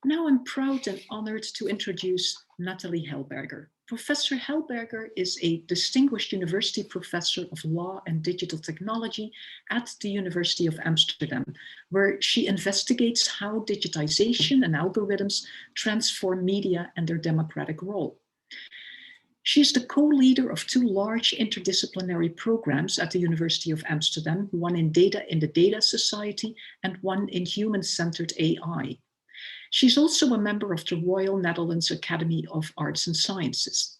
Now I'm proud and honored to introduce Natali Helberger. Professor Helberger is a distinguished university professor of law and digital technology at the University of Amsterdam, where she investigates how digitization and algorithms transform media and their democratic role. She is the co-leader of two large interdisciplinary programs at the University of Amsterdam, one in data in the Data Society and one in human-centered AI. She's also a member of the Royal Netherlands Academy of Arts and Sciences.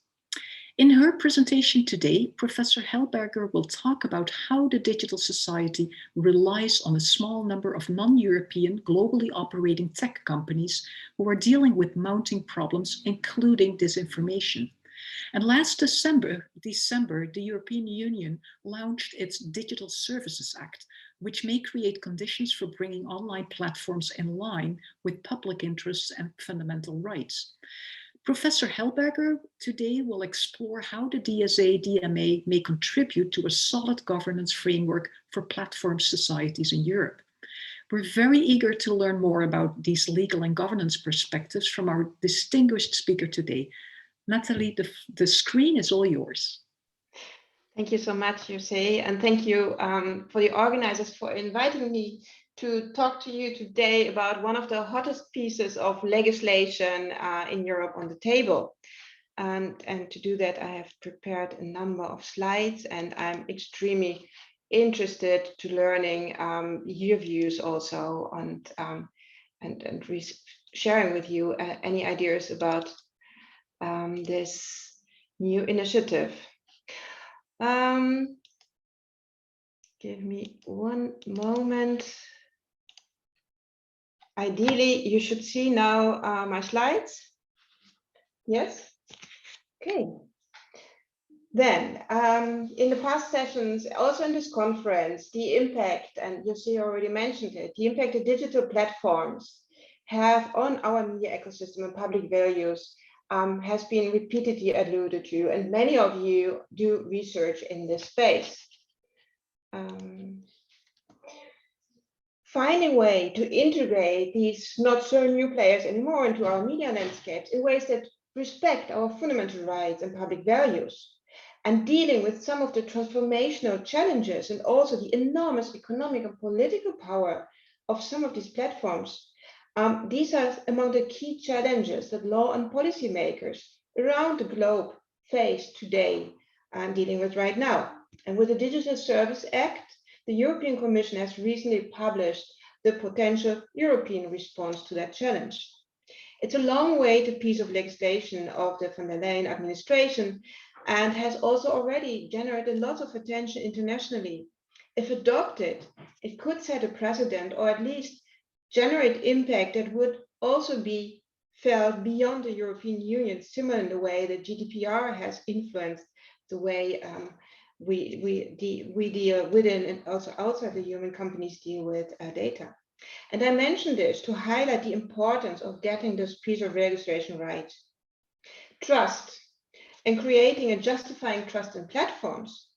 In her presentation today, Professor Helberger will talk about how the digital society relies on a small number of non-European, globally operating tech companies who are dealing with mounting problems, including disinformation. And last December, the European Union launched its Digital Services Act, which may create conditions for bringing online platforms in line with public interests and fundamental rights. Professor Helberger today will explore how the DSA-DMA may contribute to a solid governance framework for platform societies in Europe. We're very eager to learn more about these legal and governance perspectives from our distinguished speaker today. Natali, the screen is all yours. Thank you so much, Jose, and thank you for the organizers for inviting me to talk to you today about one of the hottest pieces of legislation in Europe on the table. And to do that, I have prepared a number of slides, and I'm extremely interested to learning your views also and sharing with you any ideas about this new initiative. Give me one moment. Ideally, you should see now my slides. Yes? Okay. Then, in the past sessions, also in this conference, the impact, and Jose already mentioned it, the impact of digital platforms have on our media ecosystem and public values has been repeatedly alluded to, and many of you do research in this space. Finding a way to integrate these not so new players anymore into our media landscapes in ways that respect our fundamental rights and public values, and dealing with some of the transformational challenges and also the enormous economic and political power of some of these platforms. These are among the key challenges that law and policymakers around the globe face today and dealing with right now. And with the Digital Services Act, the European Commission has recently published the potential European response to that challenge. It's a long-awaited piece of legislation of the von der Leyen administration and has also already generated lots of attention internationally. If adopted, it could set a precedent or at least generate impact that would also be felt beyond the European Union, similar in the way that GDPR has influenced the way we deal within and also outside the human companies deal with data. And I mentioned this to highlight the importance of getting this piece of legislation right. Trust and creating and justifying trust in platforms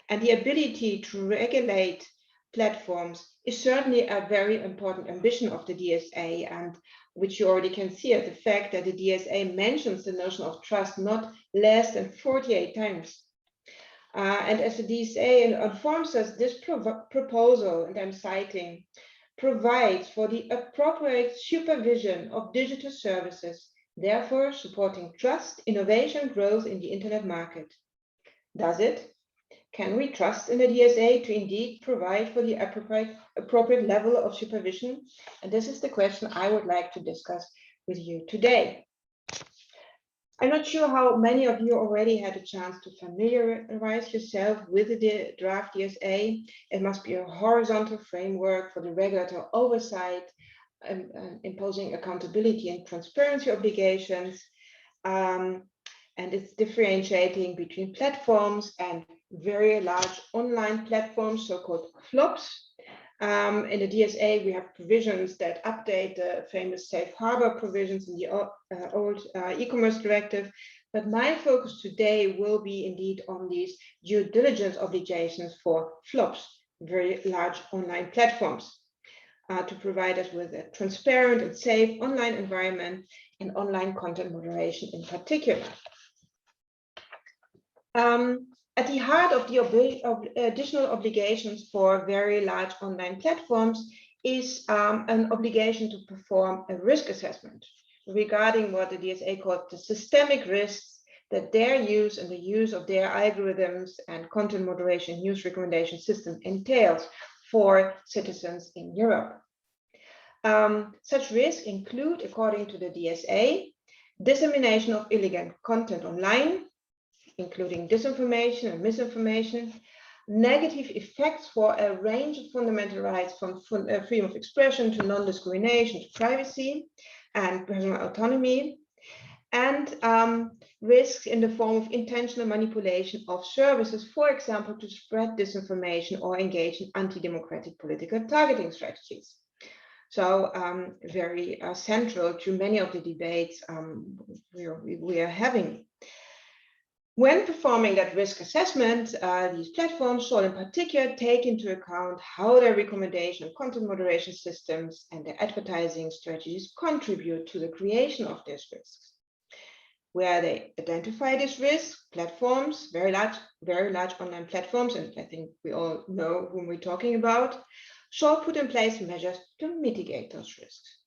and the ability to regulate platforms is certainly a very important ambition of the DSA, and which you already can see at the fact that the DSA mentions the notion of trust not less than 48 times. And as the DSA informs us, this proposal, and I'm citing, provides for the appropriate supervision of digital services, therefore supporting trust, innovation, growth in the internet market. Does it? Can we trust in the DSA to indeed provide for the appropriate level of supervision? And this is the question I would like to discuss with you today. I'm not sure how many of you already had a chance to familiarize yourself with the draft DSA. It must be a horizontal framework for the regulatory oversight, imposing accountability and transparency obligations. And it's differentiating between platforms and very large online platforms, so-called flops. In the DSA, we have provisions that update the famous safe harbor provisions in the old e-commerce directive. But my focus today will be indeed on these due diligence obligations for flops, very large online platforms. to provide us with a transparent and safe online environment and online content moderation in particular. At the heart of the additional obligations for very large online platforms is an obligation to perform a risk assessment regarding what the DSA calls the systemic risks that their use and the use of their algorithms and content moderation news recommendation system entails for citizens in Europe. Such risks include, according to the DSA, dissemination of illegal content online, including disinformation and misinformation, negative effects for a range of fundamental rights from freedom of expression to non-discrimination to privacy and personal autonomy, and risks in the form of intentional manipulation of services, for example, to spread disinformation or engage in anti-democratic political targeting strategies. So very central to many of the debates we are having. When performing that risk assessment, these platforms should in particular take into account how their recommendation and content moderation systems and their advertising strategies contribute to the creation of these risks. Where they identify these risks, platforms, very large online platforms, and I think we all know whom we're talking about, should put in place measures to mitigate those risks.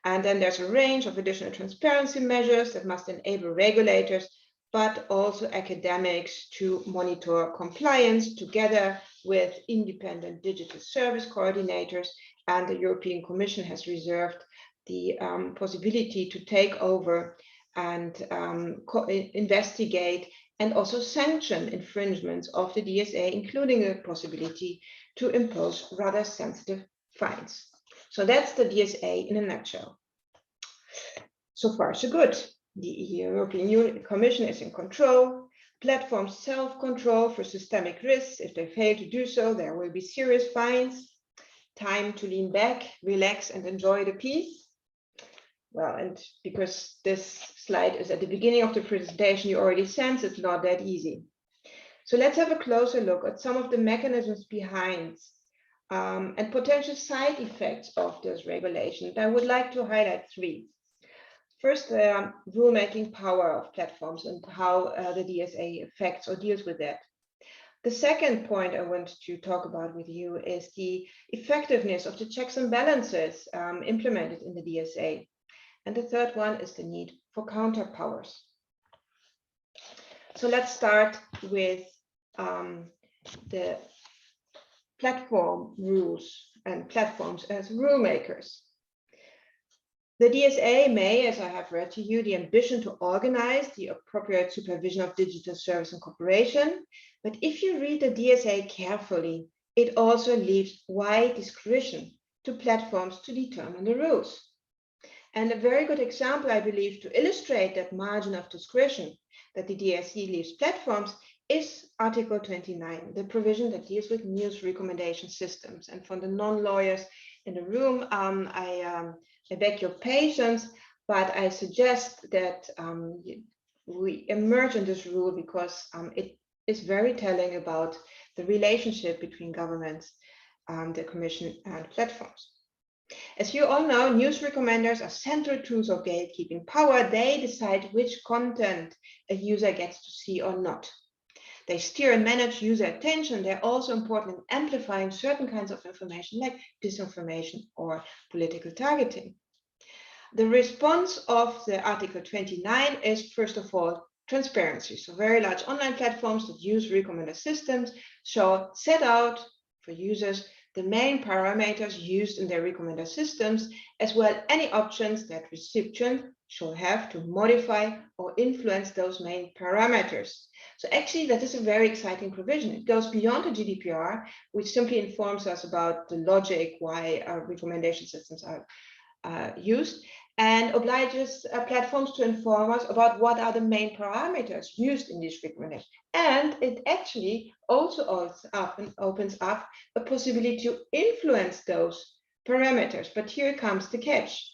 And then there's a range of additional transparency measures that must enable regulators but also academics to monitor compliance together with independent digital service coordinators. And the European Commission has reserved the possibility to take over and investigate and also sanction infringements of the DSA, including the possibility to impose rather sensitive fines. So that's the DSA in a nutshell. So far, so good. The European Commission is in control. Platforms self-control for systemic risks. If they fail to do so, there will be serious fines. Time to lean back, relax, and enjoy the peace. Well, and because this slide is at the beginning of the presentation, you already sense it's not that easy. So let's have a closer look at some of the mechanisms behind and potential side effects of this regulation. I would like to highlight three. First, the rulemaking power of platforms and how the DSA affects or deals with that. The second point I want to talk about with you is the effectiveness of the checks and balances implemented in the DSA. And the third one is the need for counterpowers. So let's start with the platform rules and platforms as rule makers. The DSA may, as I have read to you, the ambition to organize the appropriate supervision of digital service and cooperation. But if you read the DSA carefully, it also leaves wide discretion to platforms to determine the rules. And a very good example, I believe, to illustrate that margin of discretion that the DSA leaves platforms is Article 29, the provision that deals with news recommendation systems. And for the non-lawyers in the room, I beg your patience, but I suggest that we emerge in this rule because it is very telling about the relationship between governments, the Commission, and platforms. As you all know, news recommenders are central tools of gatekeeping power. They decide which content a user gets to see or not. They steer and manage user attention. They're also important in amplifying certain kinds of information like disinformation or political targeting. The response of the Article 29 is, first of all, transparency. So very large online platforms that use recommender systems shall set out for users the main parameters used in their recommender systems, as well any options that recipients shall have to modify or influence those main parameters. So actually, that is a very exciting provision. It goes beyond the GDPR, which simply informs us about the logic why our recommendation systems are used, and obliges platforms to inform us about what are the main parameters used in these recommendations. And it actually also opens up a possibility to influence those parameters. But here comes the catch.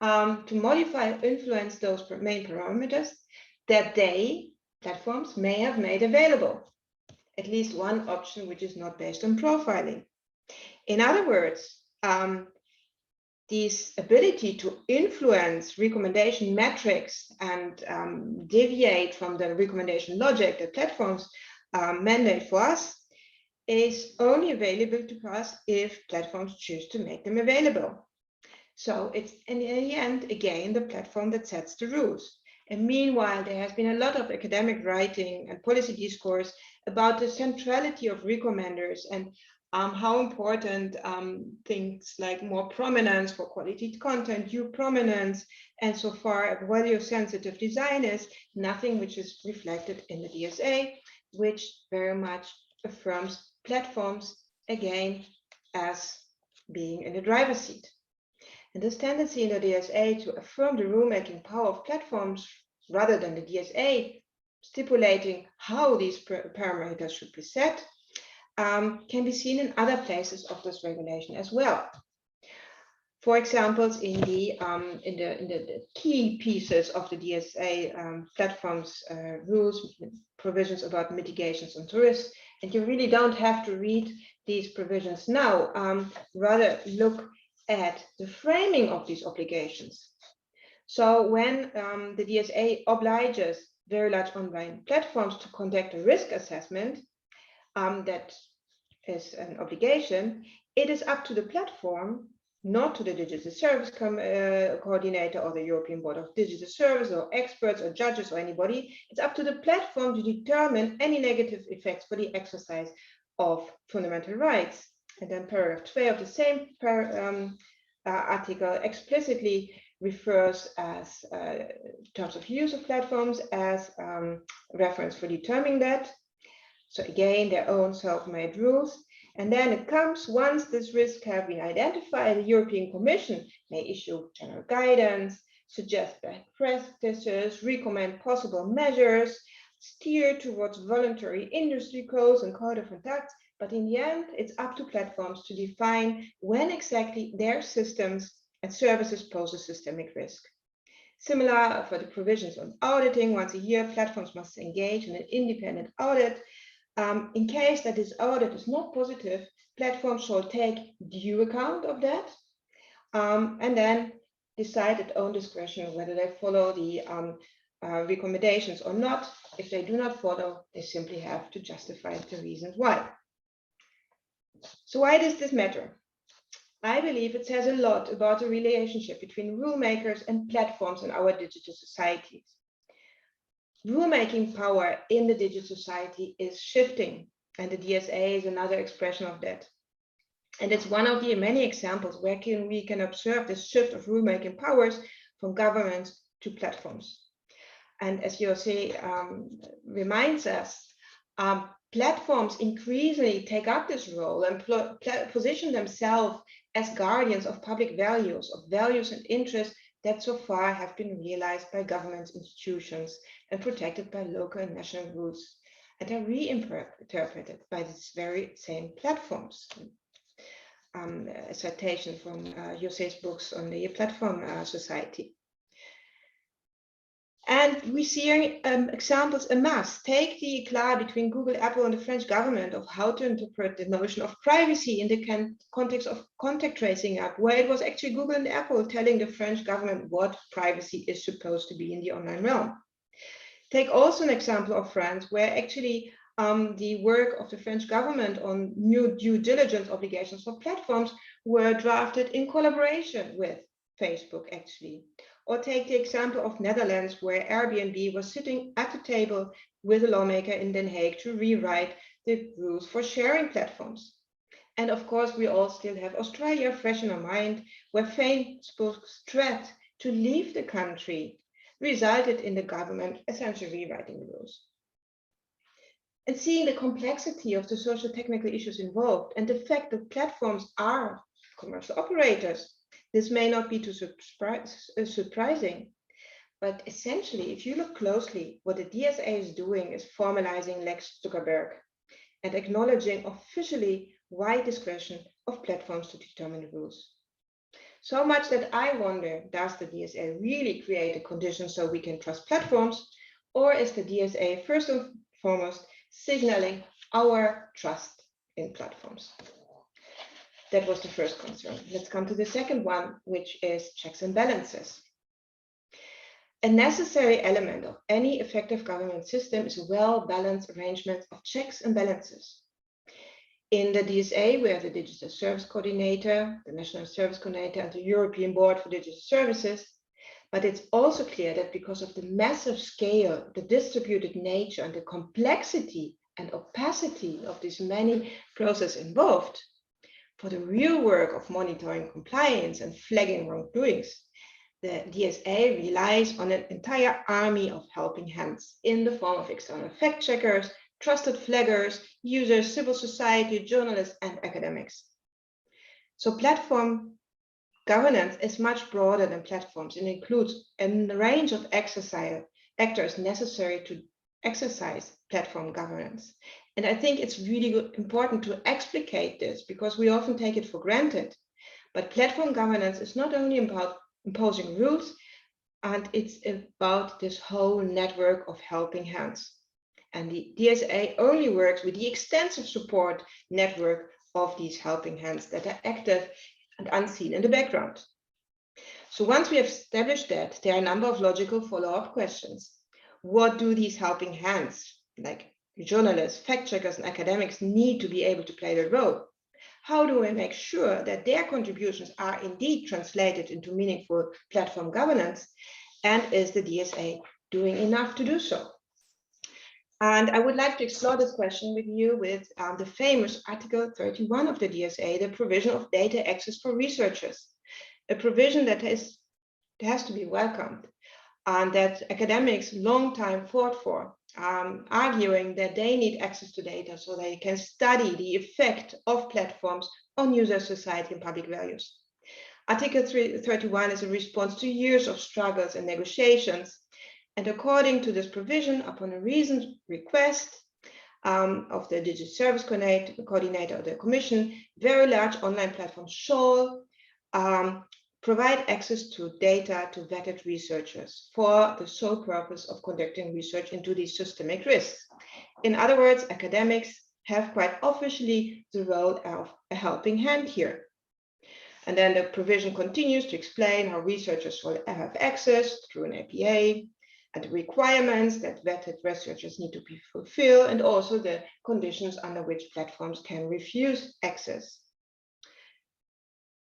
To modify or influence those main parameters that platforms may have made available. At least one option which is not based on profiling. In other words, this ability to influence recommendation metrics and deviate from the recommendation logic that platforms mandate for us is only available to us if platforms choose to make them available. So it's in the end, again, the platform that sets the rules. And meanwhile, there has been a lot of academic writing and policy discourse about the centrality of recommenders and how important things like more prominence for quality content, due prominence, and so far value-sensitive design is, nothing which is reflected in the DSA, which very much affirms platforms, again, as being in the driver's seat. And this tendency in the DSA to affirm the rulemaking power of platforms rather than the DSA stipulating how these parameters should be set can be seen in other places of this regulation as well. For example, in the key pieces of the DSA platforms rules, provisions about mitigations and risks, and you really don't have to read these provisions now, rather look at the framing of these obligations. So when the DSA obliges very large online platforms to conduct a risk assessment, that is an obligation, it is up to the platform, not to the digital service coordinator or the European Board of Digital Service or experts or judges or anybody. It's up to the platform to determine any negative effects for the exercise of fundamental rights. And then paragraph 12 of the same article explicitly refers as terms of use of platforms as reference for determining that. So again, their own self-made rules. And then it comes, once this risk have been identified, the European Commission may issue general guidance, suggest best practices, recommend possible measures, steer towards voluntary industry codes and code of conduct. But in the end, it's up to platforms to define when exactly their systems and services pose a systemic risk. Similar for the provisions on auditing, once a year, platforms must engage in an independent audit. In case that this audit is not positive, platforms shall take due account of that and then decide at own discretion whether they follow the recommendations or not. If they do not follow, they simply have to justify the reasons why. So why does this matter? I believe it says a lot about the relationship between rule makers and platforms in our digital societies. Rulemaking power in the digital society is shifting, and the DSA is another expression of that. And it's one of the many examples where we can observe this shift of rulemaking powers from governments to platforms. And as Jose reminds us, platforms increasingly take up this role and position themselves as guardians of public values, and interests that so far have been realized by government institutions and protected by local and national rules, and are reinterpreted by these very same platforms. A citation from Jose's books on the platform society. And we see examples en masse. Take the éclat between Google, Apple, and the French government of how to interpret the notion of privacy in the context of contact tracing app, where it was actually Google and Apple telling the French government what privacy is supposed to be in the online realm. Take also an example of France, where actually the work of the French government on new due diligence obligations for platforms were drafted in collaboration with Facebook, actually. Or take the example of Netherlands, where Airbnb was sitting at the table with a lawmaker in Den Haag to rewrite the rules for sharing platforms. And of course, we all still have Australia fresh in our mind, where Facebook's threat to leave the country resulted in the government essentially rewriting the rules. And seeing the complexity of the social technical issues involved and the fact that platforms are commercial operators, this may not be too surprising, but essentially, if you look closely, what the DSA is doing is formalizing Lex Zuckerberg and acknowledging officially wide discretion of platforms to determine the rules. So much that I wonder, does the DSA really create a condition so we can trust platforms, or is the DSA first and foremost signaling our trust in platforms? That was the first concern. Let's come to the second one, which is checks and balances. A necessary element of any effective government system is a well-balanced arrangement of checks and balances. In the DSA, we have the Digital Service Coordinator, the National Service Coordinator, and the European Board for Digital Services. But it's also clear that because of the massive scale, the distributed nature, and the complexity and opacity of these many processes involved, for the real work of monitoring compliance and flagging wrongdoings, the DSA relies on an entire army of helping hands in the form of external fact-checkers, trusted flaggers, users, civil society, journalists, and academics. So platform governance is much broader than platforms. It includes a range of actors necessary to exercise platform governance. And I think it's really important to explicate this because we often take it for granted. But platform governance is not only about imposing rules, and it's about this whole network of helping hands. And the DSA only works with the extensive support network of these helping hands that are active and unseen in the background. So once we have established that, there are a number of logical follow-up questions. What do these helping hands, like journalists, fact-checkers, and academics, need to be able to play their role? How do we make sure that their contributions are indeed translated into meaningful platform governance? And is the DSA doing enough to do so? And I would like to explore this question with you with the famous Article 31 of the DSA, the provision of data access for researchers, a provision that has to be welcomed and that academics long time fought for, arguing that they need access to data so they can study the effect of platforms on user, society, and public values. Article 31 is a response to years of struggles and negotiations. And according to this provision, upon a reasoned request of the Digital Service Coordinator of the Commission, very large online platforms shall provide access to data to vetted researchers for the sole purpose of conducting research into these systemic risks. In other words, academics have quite officially the role of a helping hand here. And then the provision continues to explain how researchers will have access through an APA, and the requirements that vetted researchers need to be fulfilled, and also the conditions under which platforms can refuse access.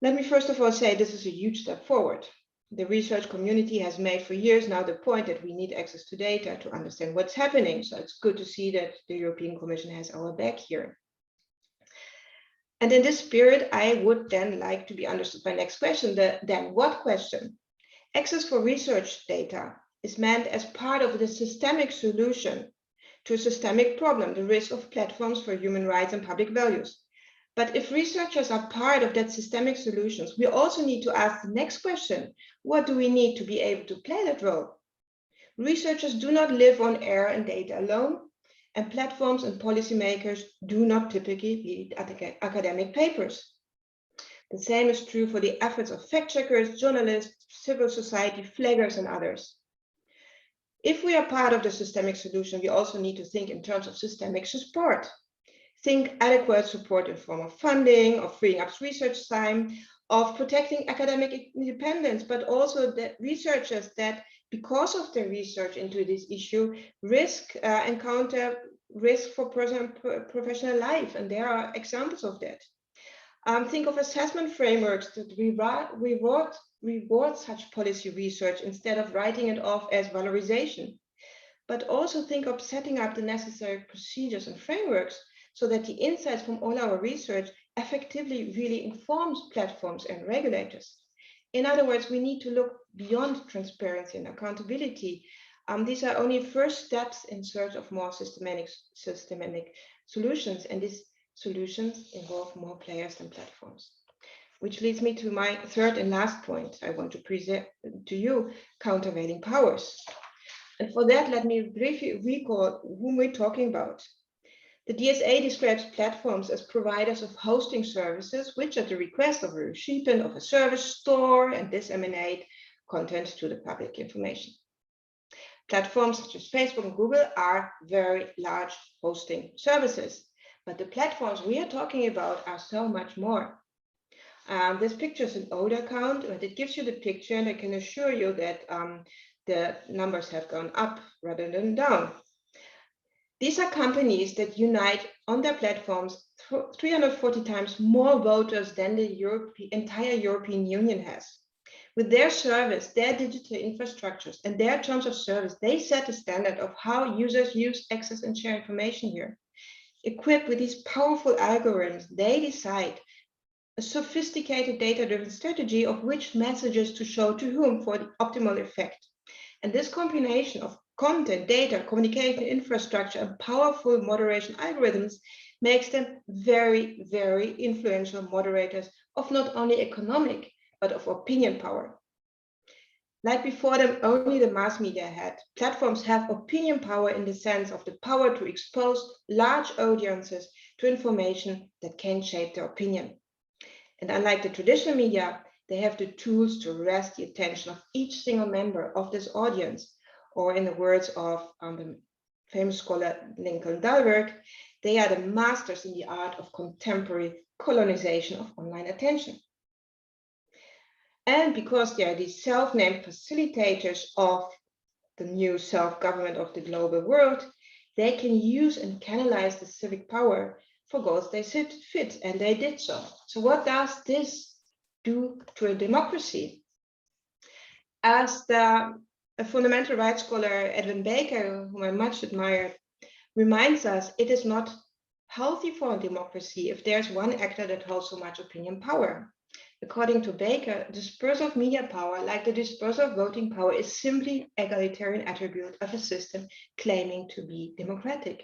Let me first of all say this is a huge step forward. The research community has made for years now the point that we need access to data to understand what's happening. So it's good to see that the European Commission has our back here. And in this spirit, I would then like to be understood by next question, the then what question? Access for research data is meant as part of the systemic solution to a systemic problem, the risk of platforms for human rights and public values. But if researchers are part of that systemic solutions, we also need to ask the next question: what do we need to be able to play that role? Researchers do not live on air and data alone, and platforms and policymakers do not typically lead academic papers. The same is true for the efforts of fact-checkers, journalists, civil society, flaggers, and others. If we are part of the systemic solution, we also need to think in terms of systemic support. Think adequate support in form of funding, of freeing up research time, of protecting academic independence, but also the researchers that, because of their research into this issue, encounter risk for personal professional life, and there are examples of that. Think of assessment frameworks that reward such policy research instead of writing it off as valorization. But also think of setting up the necessary procedures and frameworks so that the insights from all our research effectively really informs platforms and regulators. In other words, we need to look beyond transparency and accountability. These are only first steps in search of more systematic solutions, and these solutions involve more players than platforms. Which leads me to my third and last point I want to present to you: countervailing powers. And for that, let me briefly recall whom we're talking about. The DSA describes platforms as providers of hosting services, which at the request of a recipient of a service store and disseminate content to the public information. Platforms such as Facebook and Google are very large hosting services, but the platforms we are talking about are so much more. This picture is an old account, but it gives you the picture, and I can assure you that the numbers have gone up rather than down. These are companies that unite on their platforms 340 times more voters than the entire European Union has. With their service, their digital infrastructures, and their terms of service, they set the standard of how users use, access, and share information here. Equipped with these powerful algorithms, they decide a sophisticated data-driven strategy of which messages to show to whom for the optimal effect. And this combination of content, data, communication infrastructure, and powerful moderation algorithms makes them very, very influential moderators of not only economic, but of opinion power. Like before them, only the mass media had. Platforms have opinion power in the sense of the power to expose large audiences to information that can shape their opinion. And unlike the traditional media, they have the tools to arrest the attention of each single member of this audience, or in the words of the famous scholar Lincoln Dalberg, they are the masters in the art of contemporary colonization of online attention. And because they are the self-named facilitators of the new self-government of the global world, they can use and canalize the civic power for goals they fit, and they did so. So what does this do to a democracy? As the fundamental rights scholar Edwin Baker, whom I much admire, reminds us, it is not healthy for a democracy if there's one actor that holds so much opinion power. According to Baker, dispersal of media power, like the dispersal of voting power, is simply an egalitarian attribute of a system claiming to be democratic.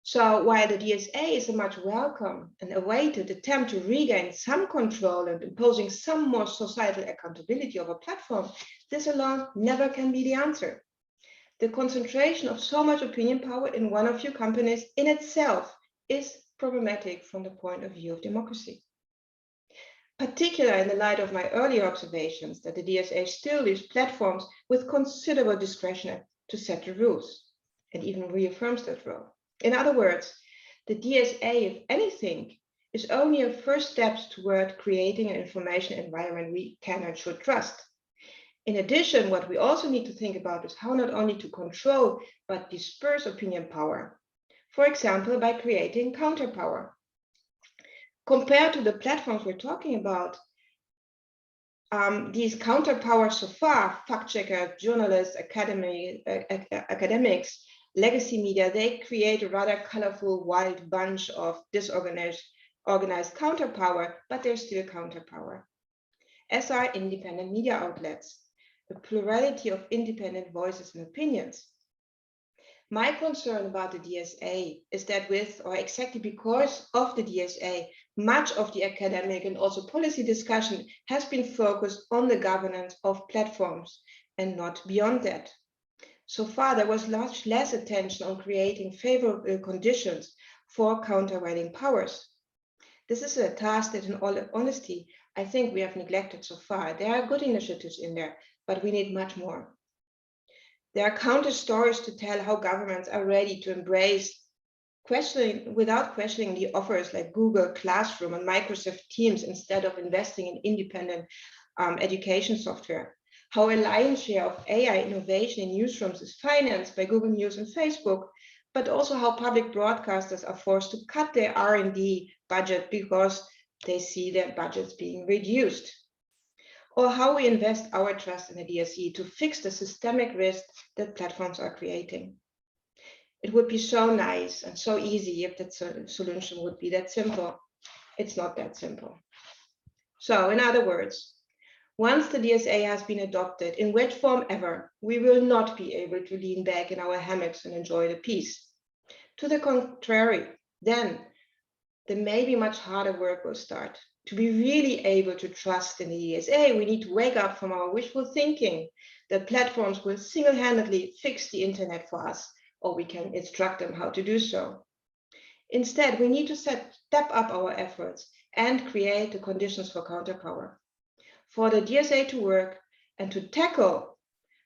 So while the DSA is a much welcome and awaited attempt to regain some control and imposing some more societal accountability of a platform, this alone never can be the answer. The concentration of so much opinion power in one or few companies in itself is problematic from the point of view of democracy. Particularly in the light of my earlier observations that the DSA still leaves platforms with considerable discretion to set the rules, and even reaffirms that role. In other words, the DSA, if anything, is only a first step toward creating an information environment we can and should trust. In addition, what we also need to think about is how not only to control, but disperse opinion power. For example, by creating counterpower. Compared to the platforms we're talking about, these counterpowers so far, fact checkers, journalists, academics, legacy media, they create a rather colorful wild bunch of disorganized counterpower, but they're still counterpower. As are independent media outlets, a plurality of independent voices and opinions. My concern about the DSA is that with, or exactly because of the DSA, much of the academic and also policy discussion has been focused on the governance of platforms and not beyond that. So far, there was much less attention on creating favorable conditions for countervailing powers. This is a task that, in all honesty, I think we have neglected so far. There are good initiatives in there, but we need much more. There are countless stories to tell how governments are ready to embrace without questioning the offers like Google Classroom and Microsoft Teams instead of investing in independent education software. How a lion's share of AI innovation in newsrooms is financed by Google News and Facebook, but also how public broadcasters are forced to cut their R&D budget because they see their budgets being reduced. Or how we invest our trust in the DSE to fix the systemic risk that platforms are creating. It would be so nice and so easy if that solution would be that simple. It's not that simple. So in other words, once the DSA has been adopted, in which form ever, we will not be able to lean back in our hammocks and enjoy the peace. To the contrary, then the maybe much harder work will start. To be really able to trust in the DSA, we need to wake up from our wishful thinking that platforms will single-handedly fix the internet for us, or we can instruct them how to do so. Instead, we need to step up our efforts and create the conditions for counterpower. For the DSA to work and to tackle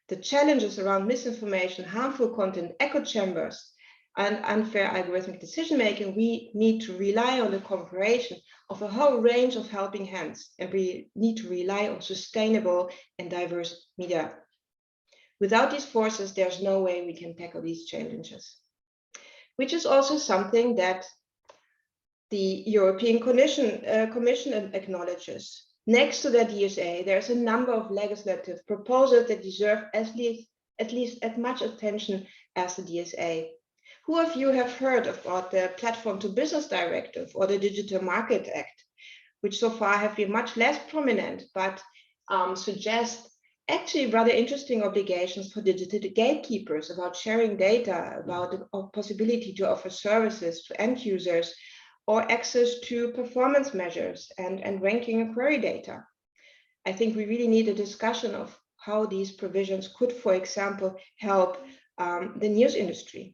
the challenges around misinformation, harmful content, echo chambers, and unfair algorithmic decision-making, we need to rely on the cooperation of a whole range of helping hands, and we need to rely on sustainable and diverse media. Without these forces, there's no way we can tackle these challenges, which is also something that the European Commission acknowledges. Next to the DSA, there's a number of legislative proposals that deserve at least as much attention as the DSA. Who of you have heard about the Platform to Business Directive or the Digital Market Act, which so far have been much less prominent, but suggest actually rather interesting obligations for digital gatekeepers about sharing data, about the possibility to offer services to end users, or access to performance measures and ranking and query data. I think we really need a discussion of how these provisions could, for example, help the news industry.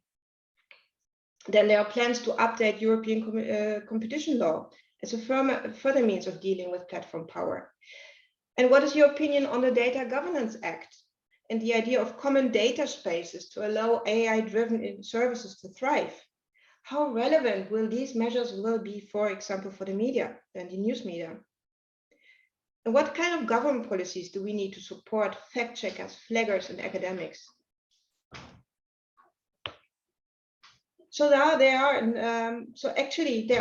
Then there are plans to update European competition law as a further means of dealing with platform power. And what is your opinion on the Data Governance Act and the idea of common data spaces to allow AI-driven services to thrive? How relevant will these measures be, for example, for the media and the news media? And what kind of government policies do we need to support fact-checkers, flaggers, and academics? So now there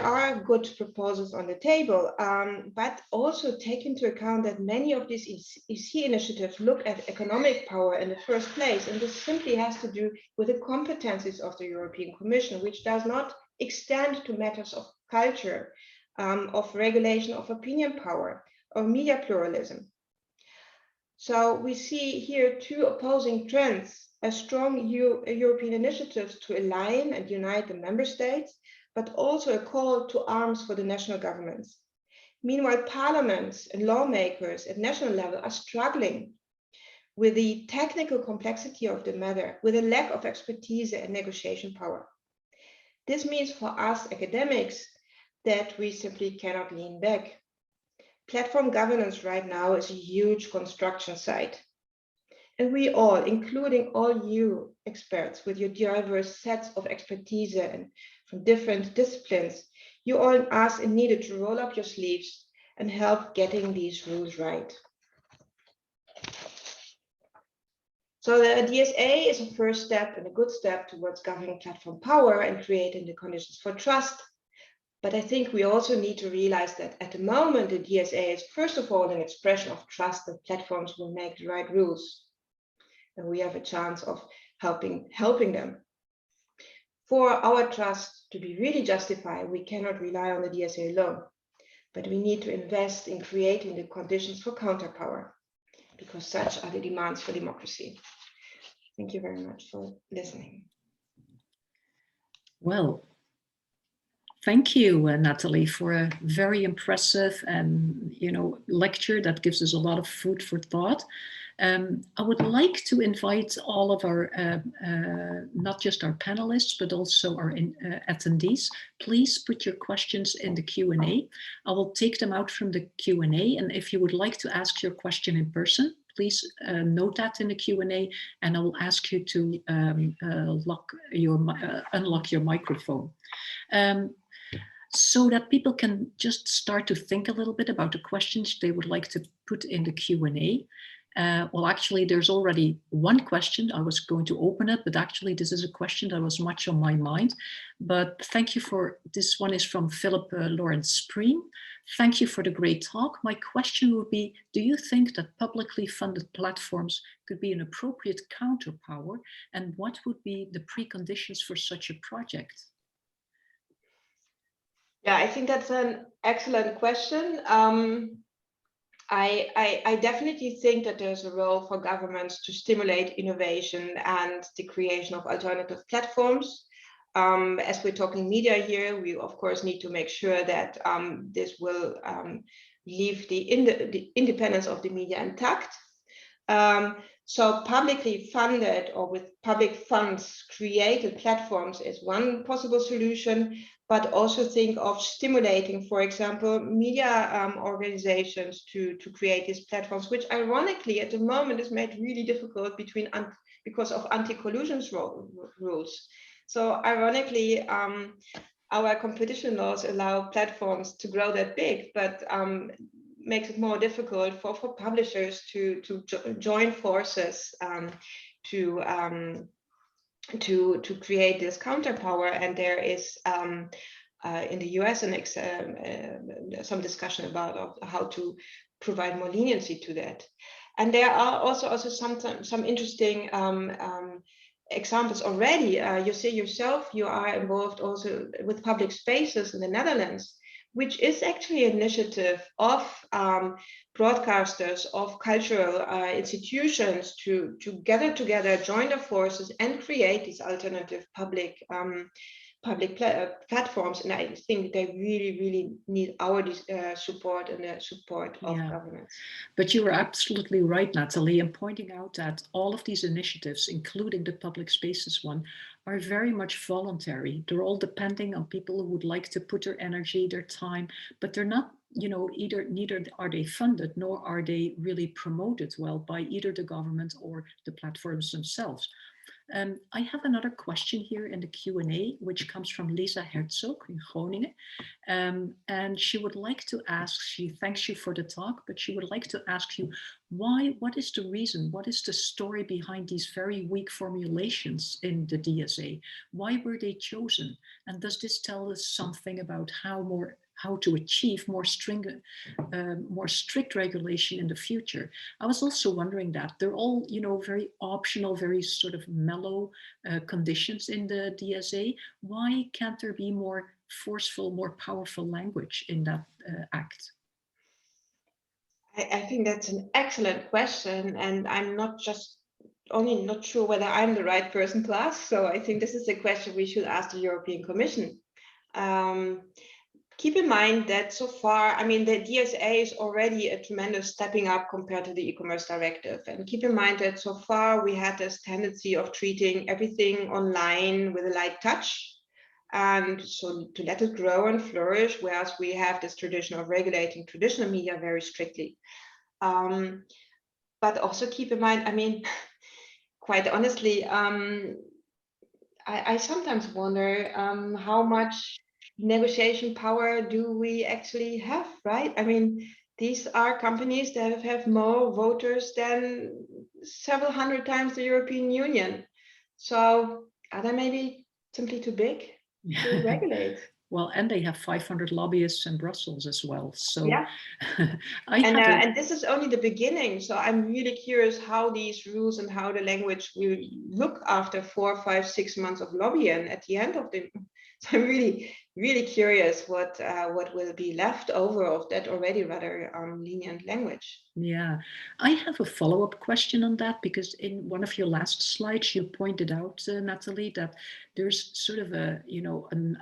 are good proposals on the table, but also take into account that many of these EC initiatives look at economic power in the first place, and this simply has to do with the competencies of the European Commission, which does not extend to matters of culture, of regulation of opinion power, or media pluralism. So we see here two opposing trends: a strong European initiatives to align and unite the member states, but also a call to arms for the national governments. Meanwhile, parliaments and lawmakers at national level are struggling with the technical complexity of the matter, with a lack of expertise and negotiation power. This means for us academics that we simply cannot lean back. Platform governance right now is a huge construction site. And we all, including all you experts with your diverse sets of expertise and from different disciplines, you all are needed to roll up your sleeves and help getting these rules right. So the DSA is a first step and a good step towards governing platform power and creating the conditions for trust. But I think we also need to realize that at the moment, the DSA is first of all an expression of trust that platforms will make the right rules. And we have a chance of helping them. For our trust to be really justified, we cannot rely on the DSA alone, but we need to invest in creating the conditions for counterpower, because such are the demands for democracy. Thank you very much for listening. Well, thank you, Natali, for a very impressive and lecture that gives us a lot of food for thought. I would like to invite all of our, not just our panelists, but also our attendees. Please put your questions in the Q&A. I will take them out from the Q&A, and if you would like to ask your question in person, please note that in the Q&A, and I will ask you to unlock your microphone. So that people can just start to think a little bit about the questions they would like to put in the Q&A. Well, actually, there's already one question I was going to open up, but actually this is a question that was much on my mind. But thank you for, this one is from Philip Lawrence Spreen. Thank you for the great talk. My question would be, do you think that publicly funded platforms could be an appropriate counterpower? And what would be the preconditions for such a project? Yeah, I think that's an excellent question. I definitely think that there's a role for governments to stimulate innovation and the creation of alternative platforms. As we're talking media here, we of course need to make sure that this will leave the independence of the media intact. So publicly funded or with public funds created platforms is one possible solution, but also think of stimulating, for example, media organizations to create these platforms, which ironically at the moment is made really difficult because of anti-collusion rules. So ironically, our competition laws allow platforms to grow that big, but makes it more difficult for publishers to join forces to create this counterpower. And there is in the US some discussion about how to provide more leniency to that. And there are also some interesting examples already. You see yourself, you are involved also with public spaces in the Netherlands, which is actually an initiative of broadcasters, of cultural institutions to gather together, join their forces, and create these alternative public platforms. And I think they really need our support and the support of governments. But you were absolutely right, Natali, in pointing out that all of these initiatives, including the public spaces one, are very much voluntary. They're all depending on people who would like to put their energy, their time, but they're not, neither are they funded, nor are they really promoted well by either the government or the platforms themselves. I have another question here in the Q&A, which comes from Lisa Herzog in Groningen. And she would like to ask, she thanks you for the talk, but she would like to ask you, what is the reason, what is the story behind these very weak formulations in the DSA? Why were they chosen? And does this tell us something about how to achieve more strict regulation in the future? I was also wondering that they're all, very optional, very sort of mellow conditions in the DSA. Why can't there be more forceful, more powerful language in that act? I think that's an excellent question, and I'm not sure whether I'm the right person to ask. So I think this is a question we should ask the European Commission. Keep in mind that so far, the DSA is already a tremendous stepping up compared to the e-commerce directive. And keep in mind that so far we had this tendency of treating everything online with a light touch, and so to let it grow and flourish, whereas we have this tradition of regulating traditional media very strictly. But also keep in mind, quite honestly, I sometimes wonder how much negotiation power do we actually have, right? These are companies that have more voters than several hundred times the European Union. So are they maybe simply too big to regulate? Well, and they have 500 lobbyists in Brussels as well. So yeah. And this is only the beginning. So I'm really curious how these rules and how the language will look after 4, 5, 6 months of lobbying at the end of the. So I'm really curious what will be left over of that already rather lenient language. Yeah, I have a follow-up question on that, because in one of your last slides, you pointed out, Natali, that there's sort of a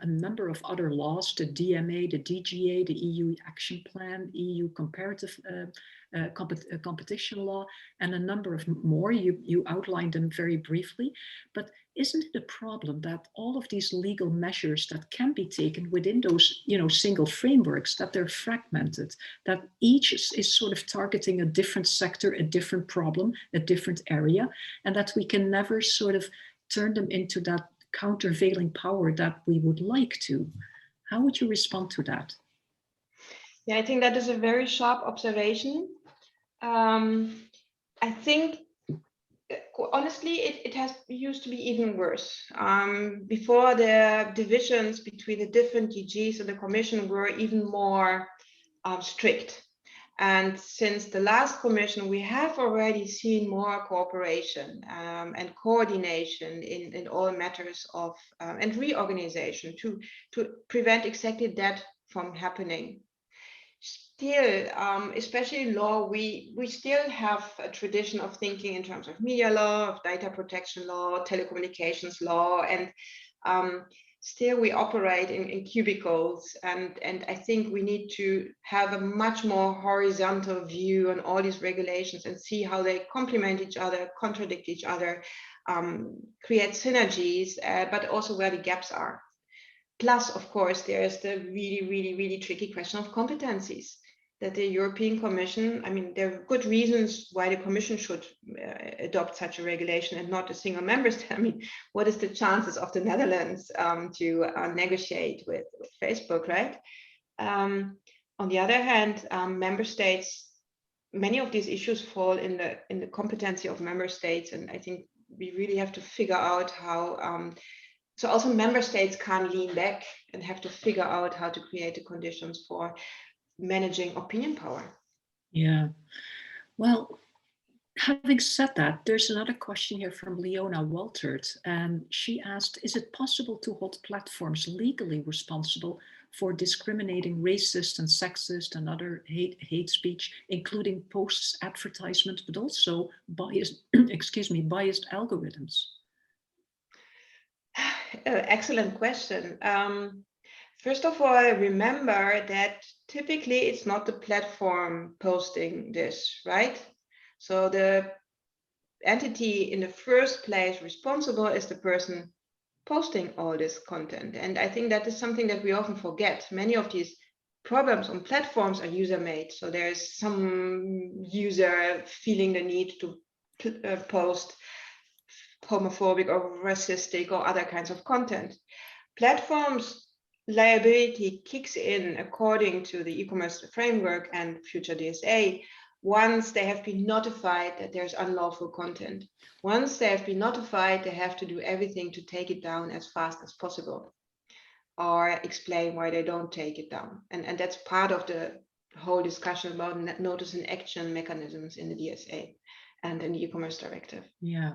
number of other laws, the DMA, the DGA, the EU Action Plan, EU Comparative Competition Law, and a number of more. You outlined them very briefly, but isn't it a problem that all of these legal measures that can be taken within those, single frameworks, that they're fragmented, that each is sort of targeting a different sector, a different problem, a different area, and that we can never sort of turn them into that countervailing power that we would like to? How would you respond to that? Yeah, I think that is a very sharp observation. I think, honestly, it has used to be even worse. Before, the divisions between the different DGs and the Commission were even more strict. And since the last Commission, we have already seen more cooperation and coordination in all matters of and reorganization to prevent exactly that from happening. Still, especially in law, we still have a tradition of thinking in terms of media law, of data protection law, telecommunications law, and still we operate in cubicles. And I think we need to have a much more horizontal view on all these regulations and see how they complement each other, contradict each other, create synergies, but also where the gaps are. Plus, of course, there is the really tricky question of competencies. that the European Commission, I mean, there are good reasons why the Commission should adopt such a regulation and not a single member state. I mean, what is the chances of the Netherlands to negotiate with Facebook, right? On the other hand, member states, many of these issues fall in the competency of member states, and I think we really have to figure out how. So also member states can't lean back and have to figure out how to create the conditions for managing opinion power. Yeah. Well, having said that, there's another question here from Leona Waltert, and she asked, is it possible to hold platforms legally responsible for discriminating racist and sexist and other hate speech, including posts, advertisements, but also biased, biased algorithms? Excellent question. First of all, remember that typically it's not the platform posting this, right? So the entity in the first place responsible is the person posting all this content. And I think that is something that we often forget. Many of these problems on platforms are user-made. So there's some user feeling the need to post homophobic or racistic or other kinds of content. Platforms liability kicks in according to the e-commerce framework and future DSA once they have been notified that there's unlawful content. Once they have been notified, they have to do everything to take it down as fast as possible or explain why they don't take it down. And that's part of the whole discussion about notice and action mechanisms in the DSA and in the e-commerce directive. Yeah.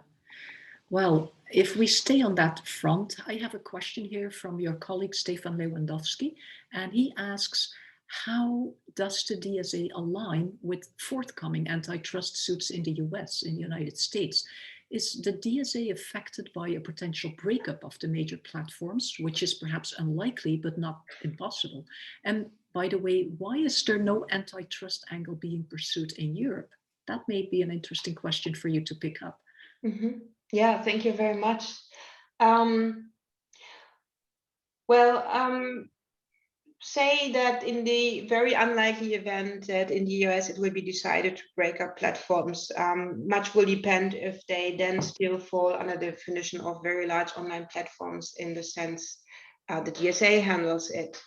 Well, if we stay on that front, I have a question here from your colleague Stefan Lewandowski, and he asks, how does the DSA align with forthcoming antitrust suits in the US, in the United States? Is the DSA affected by a potential breakup of the major platforms, which is perhaps unlikely, but not impossible? And by the way, why is there no antitrust angle being pursued in Europe? That may be an interesting question for you to pick up. Mm-hmm. Yeah, thank you very much. Say that in the very unlikely event that in the US it will be decided to break up platforms, much will depend if they then still fall under the definition of very large online platforms in the sense the DSA handles it.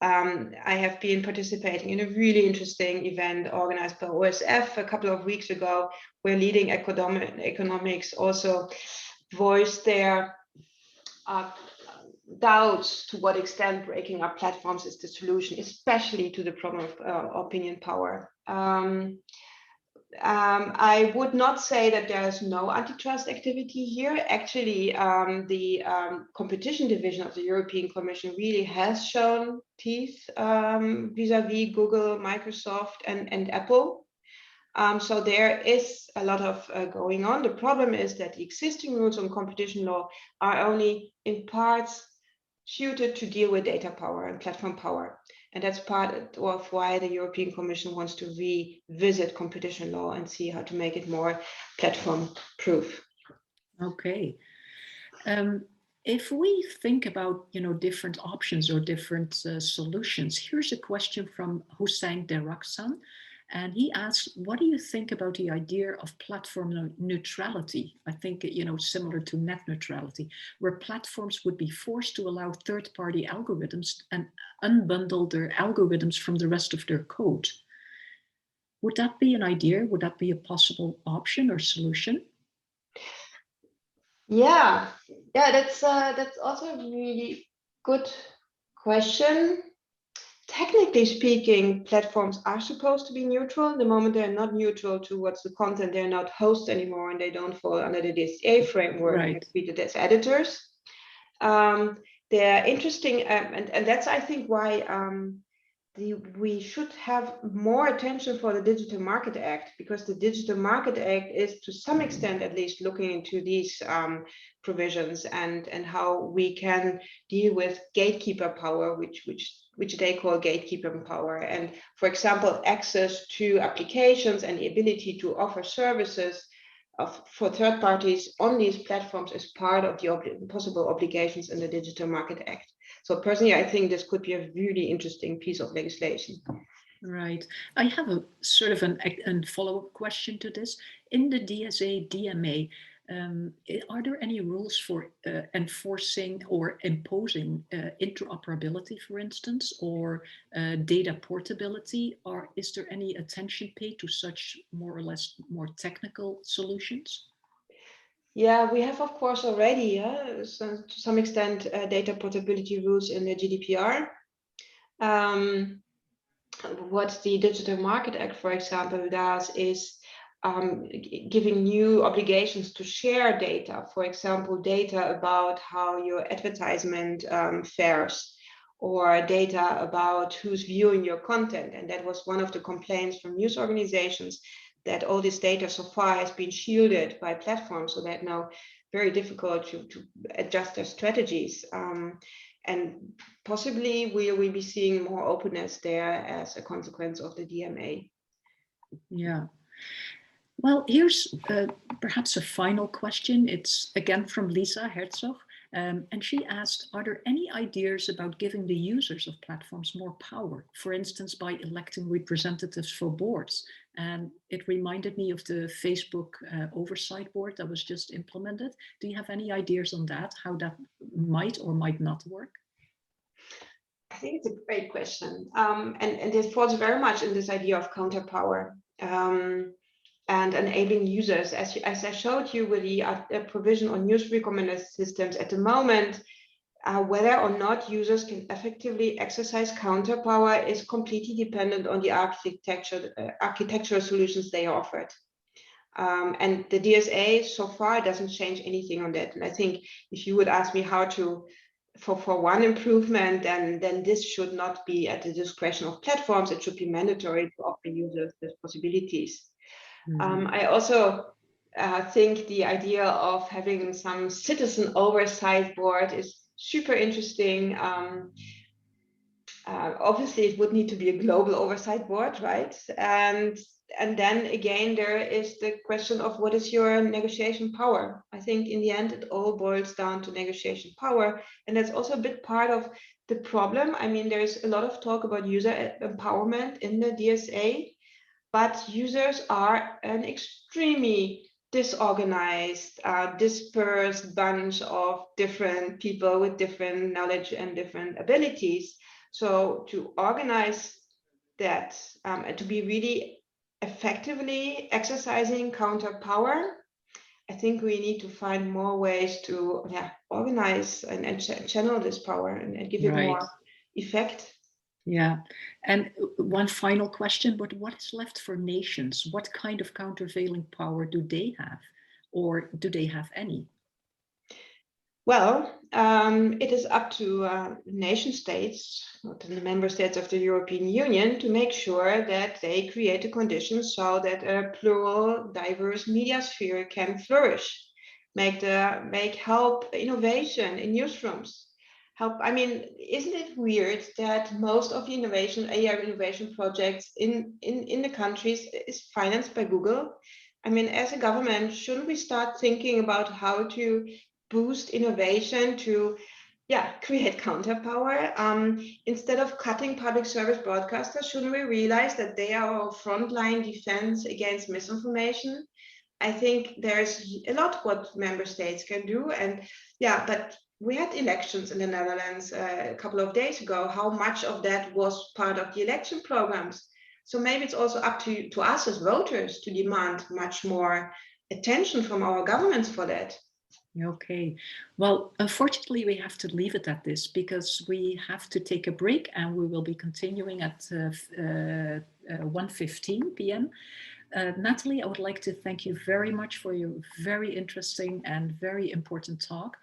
I have been participating in a really interesting event organized by OSF a couple of weeks ago, where leading economics also voiced their doubts to what extent breaking up platforms is the solution, especially to the problem of opinion power. I would not say that there is no antitrust activity here. Actually, the competition division of the European Commission really has shown teeth vis-a-vis Google, Microsoft, and Apple. So there is a lot of going on. The problem is that the existing rules on competition law are only in parts suited to deal with data power and platform power. And that's part of why the European Commission wants to revisit competition law and see how to make it more platform proof. Okay. If we think about, different options or different solutions, here's a question from Hussein Deraksan. And he asks, what do you think about the idea of platform neutrality? I think, similar to net neutrality, where platforms would be forced to allow third-party algorithms and unbundle their algorithms from the rest of their code. Would that be an idea? Would that be a possible option or solution? Yeah, that's also a really good question. Technically speaking, platforms are supposed to be neutral. The moment they're not neutral towards the content, they're not hosts anymore, and they don't fall under the DSA framework. Right. They're treated as editors. They're interesting, and that's, I think, why we should have more attention for the Digital Market Act, because the Digital Market Act is, to some extent at least, looking into these provisions and how we can deal with gatekeeper power, which they call gatekeeper power. And for example, access to applications and the ability to offer services for third parties on these platforms is part of the possible obligations in the Digital Market Act. So personally, I think this could be a really interesting piece of legislation. Right. I have a sort of a follow-up question to this. In the DSA, DMA, are there any rules for enforcing or imposing interoperability, for instance, or data portability? Or is there any attention paid to such more or less more technical solutions? Yeah, we have, of course, already, to some extent, data portability rules in the GDPR. What the Digital Market Act, for example, does is giving new obligations to share data, for example, data about how your advertisement fares, or data about who's viewing your content. And that was one of the complaints from news organizations, that all this data so far has been shielded by platforms, so that now very difficult to adjust their strategies. And possibly we will be seeing more openness there as a consequence of the DMA. Yeah. Well, here's perhaps a final question. It's again from Lisa Herzog. And she asked, are there any ideas about giving the users of platforms more power, for instance, by electing representatives for boards? And it reminded me of the Facebook oversight board that was just implemented. Do you have any ideas on that, how that might or might not work? I think it's a great question. And it falls very much in this idea of counter power. And enabling users, as I showed you with the provision on news recommender systems at the moment, whether or not users can effectively exercise counter power is completely dependent on the architectural solutions they are offered. And the DSA so far doesn't change anything on that. And I think if you would ask me how to, for one improvement, then this should not be at the discretion of platforms. It should be mandatory to offer users these possibilities. I also think the idea of having some citizen oversight board is super interesting. Obviously, it would need to be a global oversight board, right? And then again, there is the question of what is your negotiation power? I think in the end, it all boils down to negotiation power. And that's also a bit part of the problem. I mean, there's a lot of talk about user empowerment in the DSA, but users are an extremely disorganized, dispersed bunch of different people with different knowledge and different abilities. So to organize that and to be really effectively exercising counter power, I think we need to find more ways to organize and channel this power and give it more effect. Yeah. And one final question, but what is left for nations? What kind of countervailing power do they have? Or do they have any? Well, it is up to nation states, not the member states of the European Union, to make sure that they create the conditions so that a plural, diverse media sphere can flourish, make help innovation in newsrooms. I mean, isn't it weird that most of the AI innovation projects in the countries is financed by Google? I mean, as a government, shouldn't we start thinking about how to boost innovation to create counterpower? Instead of cutting public service broadcasters, shouldn't we realize that they are our frontline defense against misinformation? I think there's a lot what member states can do. And but we had elections in the Netherlands a couple of days ago. How much of that was part of the election programs? So maybe it's also up to us as voters to demand much more attention from our governments for that. Okay, well, unfortunately, we have to leave it at this because we have to take a break and we will be continuing at 1:15 p.m. Natali, I would like to thank you very much for your very interesting and very important talk.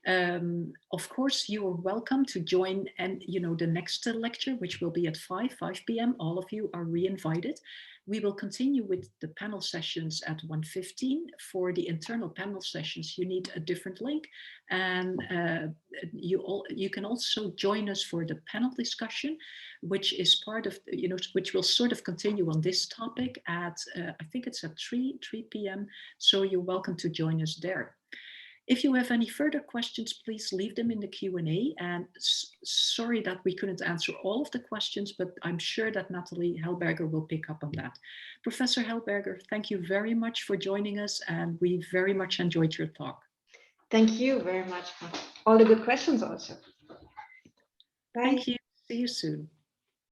Of course, you are welcome to join the next lecture, which will be at 5 p.m. All of you are re-invited. We will continue with the panel sessions at 1:15. For the internal panel sessions, you need a different link. And you can also join us for the panel discussion, which is part of, which will sort of continue on this topic at, I think it's at 3 p.m. So you're welcome to join us there. If you have any further questions, please leave them in the Q&A. And sorry that we couldn't answer all of the questions, but I'm sure that Natali Helberger will pick up on that. Professor Helberger, thank you very much for joining us, and we very much enjoyed your talk. Thank you very much for all the good questions also. Bye. Thank you. See you soon.